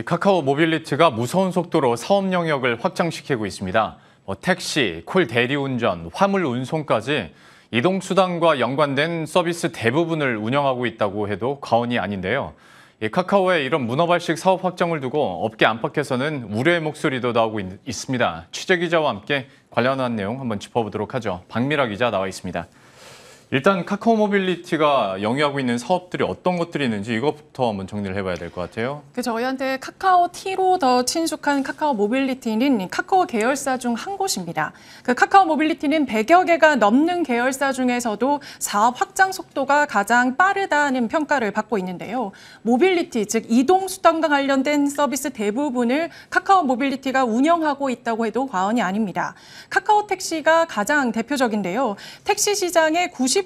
카카오 모빌리티가 무서운 속도로 사업 영역을 확장시키고 있습니다. 택시, 콜 대리운전, 화물 운송까지 이동수단과 연관된 서비스 대부분을 운영하고 있다고 해도 과언이 아닌데요. 카카오의 이런 문어발식 사업 확장을 두고 업계 안팎에서는 우려의 목소리도 나오고 있습니다. 취재기자와 함께 관련한 내용 한번 짚어보도록 하죠. 박미라 기자 나와 있습니다. 일단 카카오 모빌리티가 영위하고 있는 사업들이 어떤 것들이 있는지 이것부터 한번 정리를 해봐야 될 것 같아요. 저희한테 카카오 T로 더 친숙한 카카오 모빌리티는 카카오 계열사 중 한 곳입니다. 카카오 모빌리티는 100여 개가 넘는 계열사 중에서도 사업 확장 속도가 가장 빠르다는 평가를 받고 있는데요. 모빌리티, 즉 이동수단과 관련된 서비스 대부분을 카카오 모빌리티가 운영하고 있다고 해도 과언이 아닙니다. 카카오 택시가 가장 대표적인데요. 택시 시장의 90%를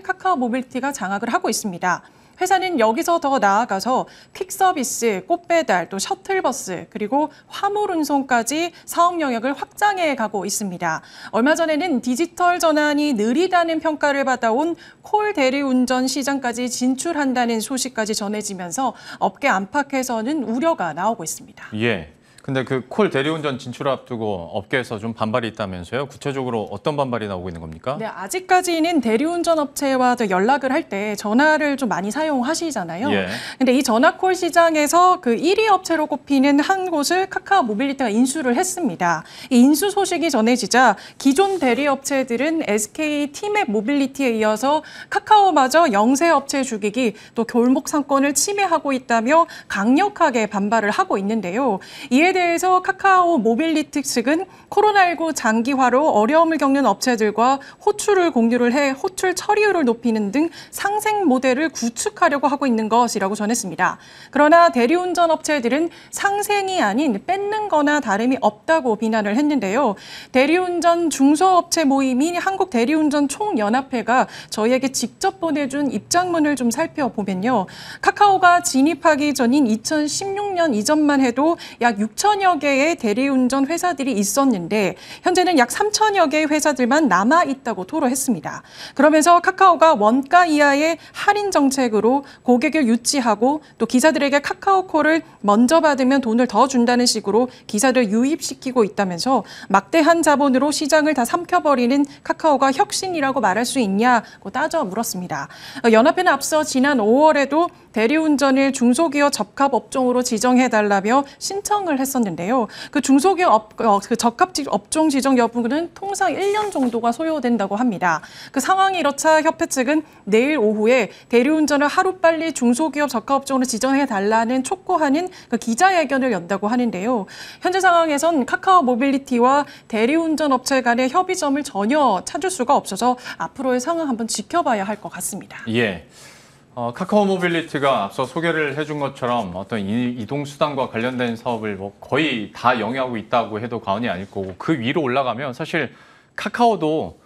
카카오 모빌리티가 장악을 하고 있습니다. 회사는 여기서 더 나아가서 퀵 서비스, 꽃배달, 또 셔틀버스, 그리고 화물 운송까지 사업 영역을 확장해 가고 있습니다. 얼마 전에는 디지털 전환이 느리다는 평가를 받아온 콜 대리운전 시장까지 진출한다는 소식까지 전해지면서 업계 안팎에서는 우려가 나오고 있습니다. 예. 근데 그 콜 대리운전 진출 앞두고 업계에서 좀 반발이 있다면서요? 구체적으로 어떤 반발이 나오고 있는 겁니까? 네, 아직까지는 대리운전 업체와 연락을 할 때 전화를 좀 많이 사용하시잖아요. 예. 근데 이 전화콜 시장에서 그 1위 업체로 꼽히는 한 곳을 카카오 모빌리티가 인수를 했습니다. 이 인수 소식이 전해지자 기존 대리 업체들은 SK 티맵 모빌리티에 이어서 카카오마저 영세 업체 죽이기, 또 골목 상권을 침해하고 있다며 강력하게 반발을 하고 있는데요. 이에 대해서 카카오 모빌리티 측은 코로나19 장기화로 어려움을 겪는 업체들과 호출을 공유를 해 호출 처리율을 높이는 등 상생 모델을 구축하려고 하고 있는 것이라고 전했습니다. 그러나 대리운전 업체들은 상생이 아닌 뺏는 거나 다름이 없다고 비난을 했는데요. 대리운전 중소업체 모임인 한국대리운전 총연합회가 저희에게 직접 보내준 입장문을 좀 살펴보면요. 카카오가 진입하기 전인 2016년 이전만 해도 약 6천여 개의 대리운전 회사들이 있었는데 현재는 약 3천여 개의 회사들만 남아있다고 토로했습니다. 그러면서 카카오가 원가 이하의 할인 정책으로 고객을 유치하고 또 기사들에게 카카오콜을 먼저 받으면 돈을 더 준다는 식으로 기사를 유입시키고 있다면서 막대한 자본으로 시장을 다 삼켜버리는 카카오가 혁신이라고 말할 수 있냐고 따져 물었습니다. 연합회는 앞서 지난 5월에도 대리운전을 중소기업 적합 업종으로 지정해달라며 신청을 했었는데요. 그 중소기업 적합 업종 지정 여부는 통상 1년 정도가 소요된다고 합니다. 그 상황이 이렇자 협회 측은 내일 오후에 대리운전을 하루빨리 중소기업 적합 업종으로 지정해달라는 촉구하는 그 기자회견을 연다고 하는데요. 현재 상황에선 카카오 모빌리티와 대리운전 업체 간의 협의점을 전혀 찾을 수가 없어서 앞으로의 상황 한번 지켜봐야 할 것 같습니다. 예. 카카오 모빌리티가 앞서 소개를 해준 것처럼 어떤 이동수단과 관련된 사업을 거의 다 영위하고 있다고 해도 과언이 아닐 거고 그 위로 올라가면 사실 카카오도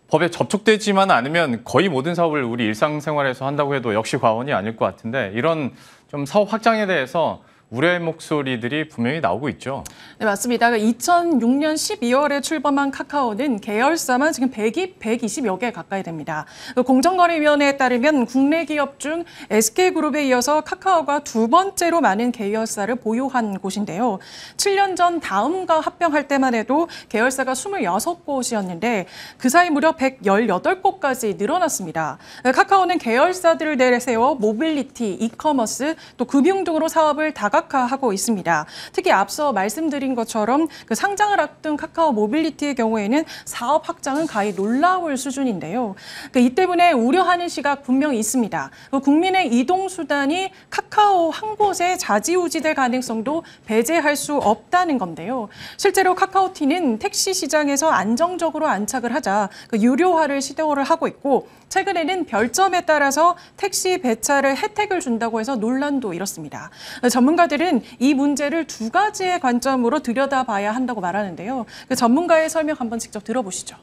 법에 접촉되지만 않으면 거의 모든 사업을 우리 일상생활에서 한다고 해도 역시 과언이 아닐 것 같은데 이런 좀 사업 확장에 대해서 우려의 목소리들이 분명히 나오고 있죠. 네, 맞습니다. 2006년 12월에 출범한 카카오는 계열사만 지금 120여 개 가까이 됩니다. 공정거래위원회에 따르면 국내 기업 중 SK그룹에 이어서 카카오가 두 번째로 많은 계열사를 보유한 곳인데요. 7년 전 다음과 합병할 때만 해도 계열사가 26곳이었는데 그 사이 무려 118곳까지 늘어났습니다. 카카오는 계열사들을 내세워 모빌리티, 이커머스, 또 금융 등으로 사업을 다각화하고 있습니다. 특히 앞서 말씀드린 것처럼 그 상장을 앞둔 카카오 모빌리티의 경우에는 사업 확장은 가히 놀라울 수준인데요. 이 때문에 우려하는 시각 분명히 있습니다. 국민의 이동수단이 카카오 한 곳에 좌지우지될 가능성도 배제할 수 없다는 건데요. 실제로 카카오티는 택시 시장에서 안정적으로 안착을 하자 유료화를 시도를 하고 있고 최근에는 별점에 따라서 택시 배차를 혜택을 준다고 해서 논란도 일었습니다. 전문가들은 이 문제를 두 가지의 관점으로 들여다봐야 한다고 말하는데요. 그 전문가의 설명 한번 직접 들어보시죠.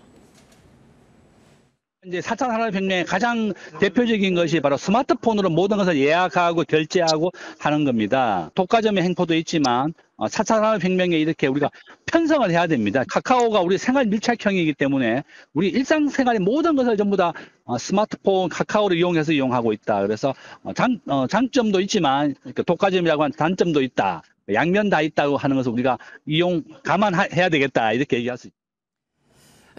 이제 4차 산업혁명의 가장 대표적인 것이 바로 스마트폰으로 모든 것을 예약하고 결제하고 하는 겁니다. 독과점의 행포도 있지만 4차 산업혁명에 이렇게 우리가 편성을 해야 됩니다. 카카오가 우리 생활 밀착형이기 때문에 우리 일상생활의 모든 것을 전부 다 스마트폰 카카오를 이용해서 이용하고 있다. 그래서 장점도 있지만 독과점이라고 하는 단점도 있다. 양면 다 있다고 하는 것을 우리가 감안해야 되겠다. 이렇게 얘기할 수 있습니다.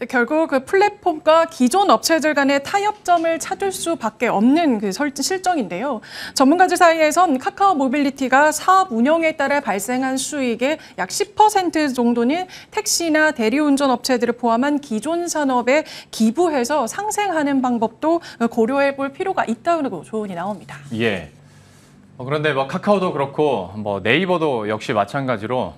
결국 그 플랫폼과 기존 업체들 간의 타협점을 찾을 수밖에 없는 그 실정인데요. 전문가들 사이에선 카카오 모빌리티가 사업 운영에 따라 발생한 수익의 약 10% 정도는 택시나 대리운전 업체들을 포함한 기존 산업에 기부해서 상생하는 방법도 고려해 볼 필요가 있다고 조언이 나옵니다. 예. 그런데 카카오도 그렇고 네이버도 역시 마찬가지로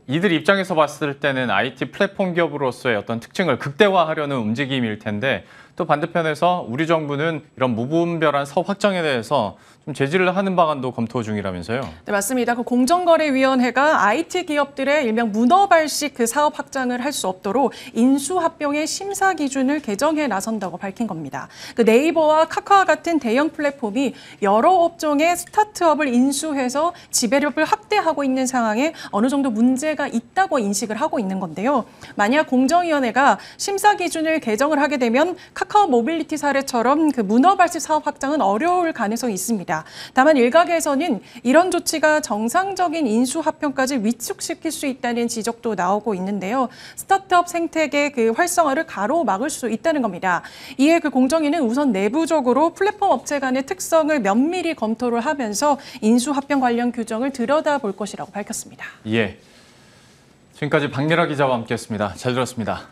이들 입장에서 봤을 때는 IT 플랫폼 기업으로서의 어떤 특징을 극대화하려는 움직임일 텐데 또 반대편에서 우리 정부는 이런 무분별한 사업 확장에 대해서 좀 제지를 하는 방안도 검토 중이라면서요. 네, 맞습니다. 그 공정거래위원회가 IT 기업들의 일명 문어발식 그 사업 확장을 할 수 없도록 인수합병의 심사 기준을 개정해 나선다고 밝힌 겁니다. 그 네이버와 카카오와 같은 대형 플랫폼이 여러 업종의 스타트업을 인수해서 지배력을 확대하고 있는 상황에 어느 정도 문제가 있다고 인식을 하고 있는 건데요. 만약 공정위원회가 심사 기준을 개정을 하게 되면 카카오 모빌리티 사례처럼 그 문어발식 사업 확장은 어려울 가능성이 있습니다. 다만 일각에서는 이런 조치가 정상적인 인수합병까지 위축시킬 수 있다는 지적도 나오고 있는데요. 스타트업 생태계 그 활성화를 가로막을 수 있다는 겁니다. 이에 그 공정위는 우선 내부적으로 플랫폼 업체 간의 특성을 면밀히 검토를 하면서 인수합병 관련 규정을 들여다볼 것이라고 밝혔습니다. 예. 지금까지 박미라 기자와 함께했습니다. 잘 들었습니다.